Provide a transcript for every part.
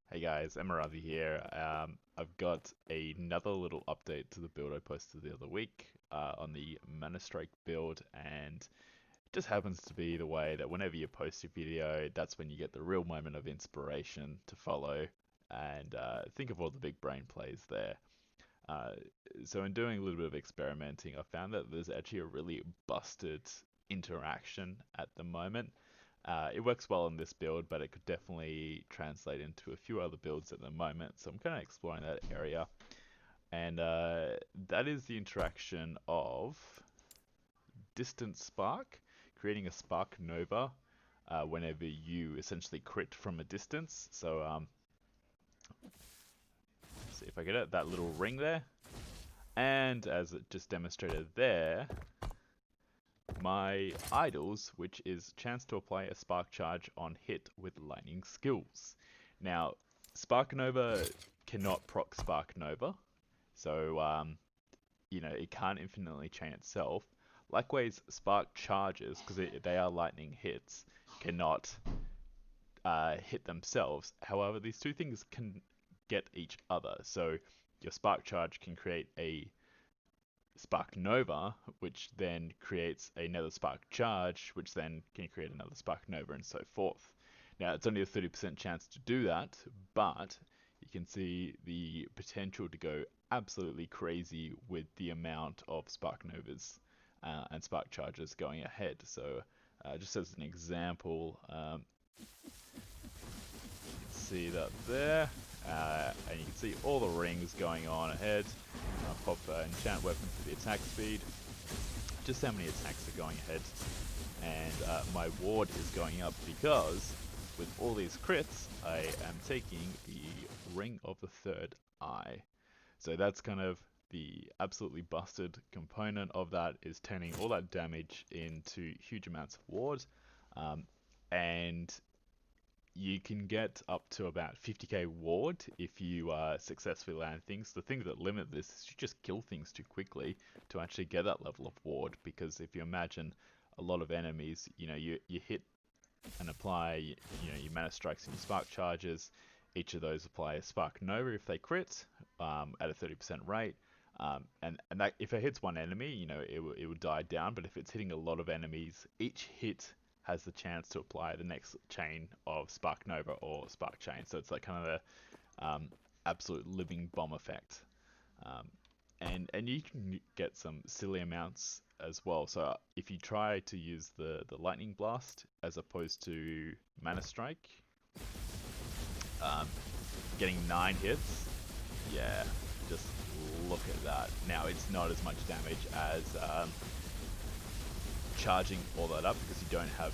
Hey guys, Emiravi here. I've got another little update to the build I posted the other week on the Mana Strike build, and it just happens to be the way that whenever you post a video, that's when you get the real moment of inspiration to follow and think of all the big brain plays there. Uh, so in doing a little bit of experimenting, I found that there's actually a really busted interaction at the moment. It works well in this build, but it could definitely translate into a few other builds at the moment. So I'm kind of exploring that area. And that is the interaction of Distant Spark, creating a Spark Nova whenever you essentially crit from a distance. So see if I get it, that little ring there. And as it just demonstrated there, my idols, which is chance to apply a spark charge on hit with lightning skills. Now, Spark Nova cannot proc Spark Nova, so it can't infinitely chain itself. Likewise, Spark charges, because they are lightning hits, cannot hit themselves. However, these two things can get each other. So your Spark charge can create a Spark Nova, which then creates another Spark Charge, which then can create another Spark Nova, and so forth. Now, it's only a 30% chance to do that, but you can see the potential to go absolutely crazy with the amount of Spark Novas and Spark Charges going ahead. So, just as an example, you can see that there, and you can see all the rings going on ahead. I'll pop enchant weapon for the attack speed, just how many attacks are going ahead, and my ward is going up because with all these crits I am taking the Ring of the Third Eye. So that's kind of the absolutely busted component of that, is turning all that damage into huge amounts of ward, um, and you can get up to about 50k ward if you successfully land things. The thing that limit this is you just kill things too quickly to actually get that level of ward, because if you imagine a lot of enemies, you hit and apply, your mana strikes and your spark charges. Each of those apply a spark nova if they crit at a 30% rate. And that, if it hits one enemy, it would die down. But if it's hitting a lot of enemies, each hit has the chance to apply the next chain of Spark Nova or Spark Chain. So it's like kind of the absolute living bomb effect. Um, and you can get some silly amounts as well. So if you try to use the Lightning Blast as opposed to Mana Strike, um, getting 9 hits, yeah, just look at that. Now it's not as much damage as charging all that up, because you don't have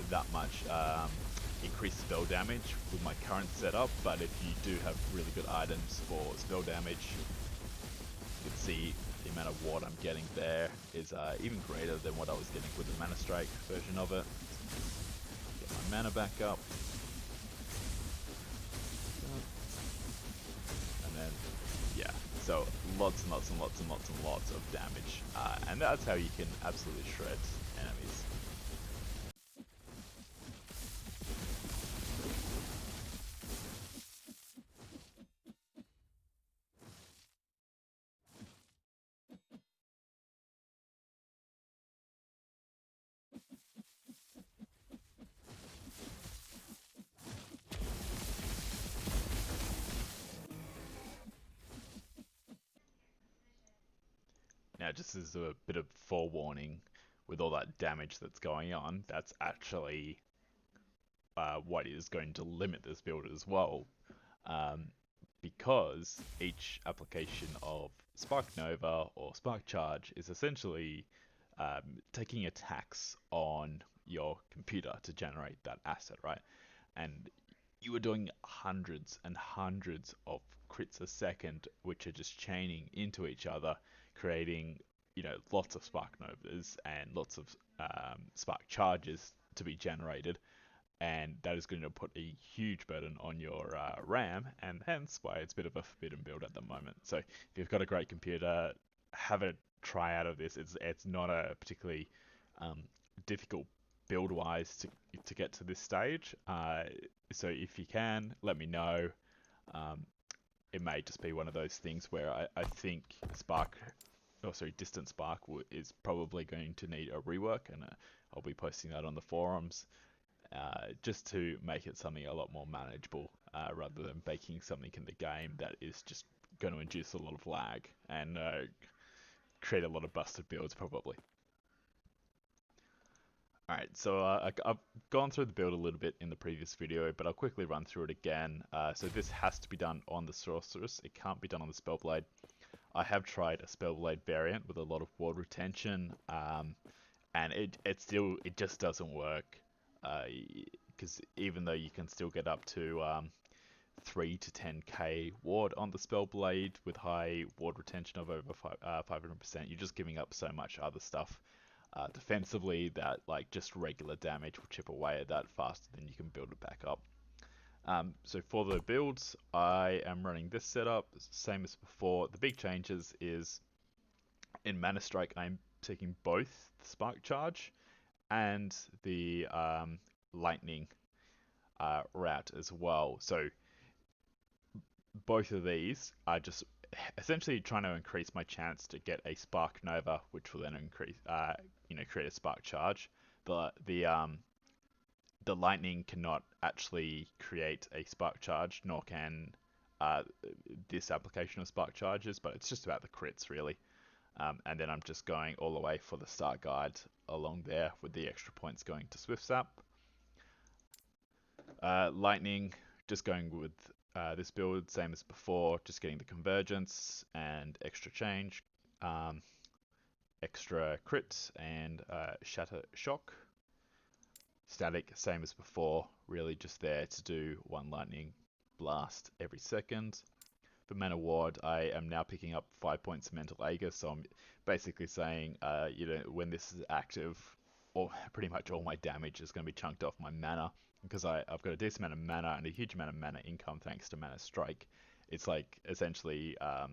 that much increased spell damage with my current setup, but if you do have really good items for spell damage, you can see the amount of ward I'm getting there is even greater than what I was getting with the Mana Strike version of it. Get my mana back up. And then, yeah, so lots and lots and lots and lots and lots of damage. And that's how you can absolutely shred enemies. Now, just as a bit of forewarning, with all that damage that's going on, that's actually what is going to limit this build as well. Um, because each application of Spark Nova or Spark Charge is essentially taking a tax on your computer to generate that asset, right? And you are doing hundreds and hundreds of crits a second, which are just chaining into each other, creating, lots of Spark Novas and lots of Spark Charges to be generated, and that is going to put a huge burden on your RAM, and hence why it's a bit of a forbidden build at the moment. So if you've got a great computer, have a try out of this. It's not a particularly difficult build wise to get to this stage. So if you can, let me know. It may just be one of those things where I think Distant Spark is probably going to need a rework, and I'll be posting that on the forums just to make it something a lot more manageable rather than baking something in the game that is just going to induce a lot of lag and create a lot of busted builds probably. Alright, so I've gone through the build a little bit in the previous video, but I'll quickly run through it again. So this has to be done on the Sorceress, it can't be done on the Spellblade. I have tried a Spellblade variant with a lot of ward retention, and it just doesn't work. Because even though you can still get up to 3 to 10k ward on the Spellblade with high ward retention of over 500%, you're just giving up so much other stuff defensively that like just regular damage will chip away at that faster than you can build it back up. So for the builds, I am running this setup, same as before. The big changes is in Mana Strike, I'm taking both the Spark Charge and the Lightning route as well. So both of these are just essentially trying to increase my chance to get a Spark Nova, which will then create a Spark Charge. The Lightning cannot actually create a Spark Charge, nor can this application of Spark Charges, but it's just about the crits really. And then I'm just going all the way for the start guide along there with the extra points going to Swift Sap. Lightning, just going with this build, same as before, just getting the convergence and extra change, extra crit and shatter shock. Static, same as before, really just there to do one lightning blast every second. For Mana Ward, I am now picking up 5 points of Mental Aegis, so I'm basically saying, when this is active, pretty much all my damage is going to be chunked off my mana, because I've got a decent amount of mana and a huge amount of mana income thanks to Mana Strike. It's like essentially, 4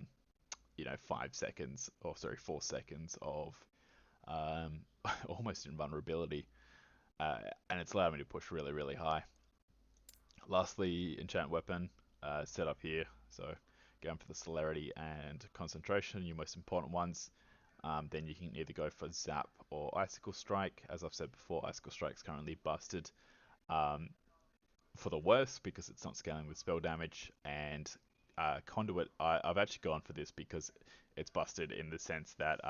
seconds of almost invulnerability, and it's allowed me to push really, really high. Lastly, Enchant Weapon set up here, so going for the celerity and concentration, your most important ones. Then you can either go for Zap or Icicle Strike. As I've said before, Icicle Strike is currently busted for the worst because it's not scaling with spell damage. And Conduit, I've actually gone for this because it's busted in the sense that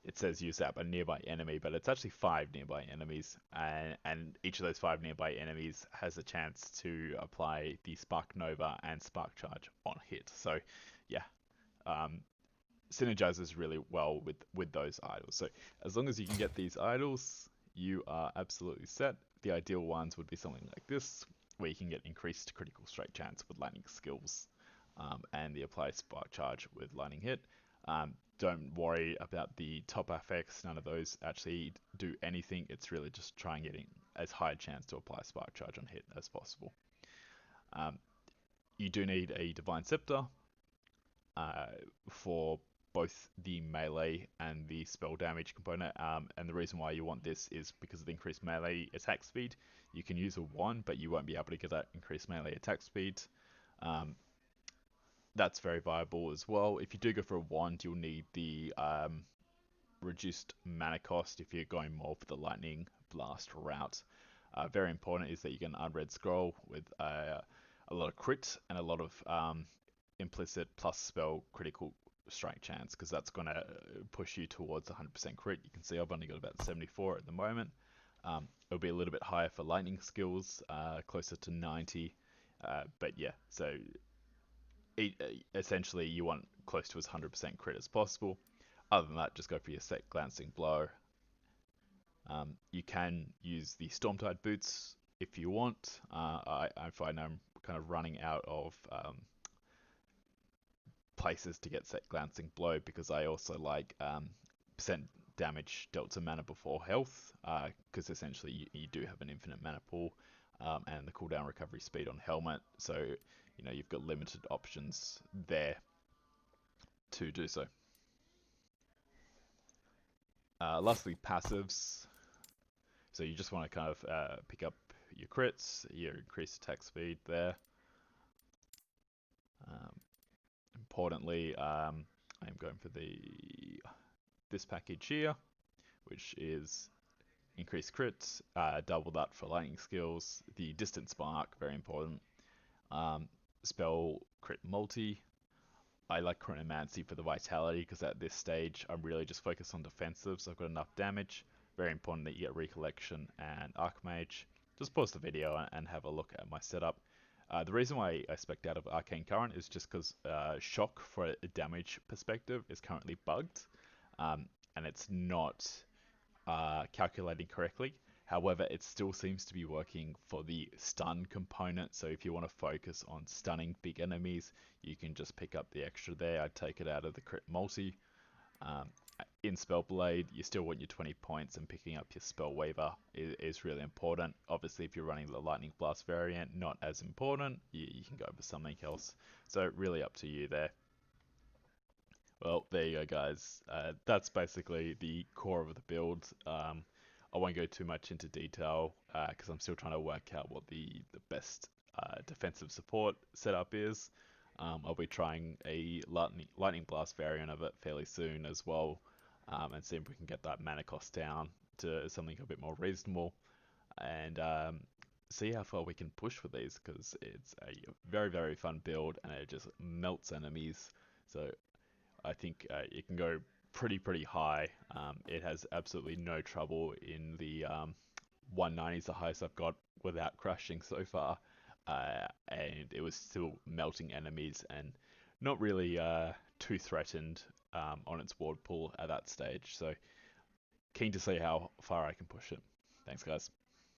it says you zap a nearby enemy, but it's actually 5 nearby enemies, and each of those 5 nearby enemies has a chance to apply the Spark Nova and Spark Charge on hit. So, yeah, synergizes really well with those idols. So, as long as you can get these idols, you are absolutely set. The ideal ones would be something like this, where you can get increased critical strike chance with lightning skills, and the apply Spark Charge with lightning hit. Don't worry about the top affects, none of those actually do anything. It's really just trying getting as high a chance to apply Spark Charge on hit as possible. You do need a Divine Scepter for both the melee and the spell damage component, and the reason why you want this is because of the increased melee attack speed. You can use a wand, but you won't be able to get that increased melee attack speed. That's very viable as well. If you do go for a wand, you'll need the reduced mana cost if you're going more for the lightning blast route. Very important is that you get an unread scroll with a lot of crit and a lot of implicit plus spell critical strike chance, because that's going to push you towards 100% crit. You can see I've only got about 74 at the moment. It'll be a little bit higher for lightning skills, closer to 90. But yeah, so essentially you want close to as 100% crit as possible. Other than that, just go for your set glancing blow. You can use the Stormtide boots if you want. I find I'm kind of running out of places to get set glancing blow, because I also like percent damage dealt to mana before health, because essentially you do have an infinite mana pool, and the cooldown recovery speed on helmet, so you've got limited options there to do so. Lastly, passives. So you just want to kind of pick up your crits, your increased attack speed there. Um, Importantly, I'm going for this package here, which is increased crits, double that for lightning skills, the distant spark, very important. Um, Spell crit multi. I like Chronomancy for the vitality because at this stage I'm really just focused on defensive, so I've got enough damage. Very important that you get Recollection and Archmage. Just pause the video and have a look at my setup. The reason why I spec'd out of Arcane Current is just because Shock for a damage perspective is currently bugged, um, and it's not calculating correctly. However, it still seems to be working for the stun component. So if you want to focus on stunning big enemies, you can just pick up the extra there. I'd take it out of the crit multi. Um, in Spellblade, you still want your 20 points, and picking up your Spell Weaver is really important. Obviously, if you're running the Lightning Blast variant, not as important. You can go for something else. So really up to you there. Well, there you go, guys. That's basically the core of the build. I won't go too much into detail because I'm still trying to work out what the best defensive support setup is. I'll be trying a lightning blast variant of it fairly soon as well, and see if we can get that mana cost down to something a bit more reasonable, and see how far we can push with these because it's a very, very fun build and it just melts enemies. So I think it can go pretty high. It has absolutely no trouble in the 190s, the highest I've got without crashing so far, and it was still melting enemies and not really too threatened on its ward pool at that stage. So keen to see how far I can push it. Thanks, guys.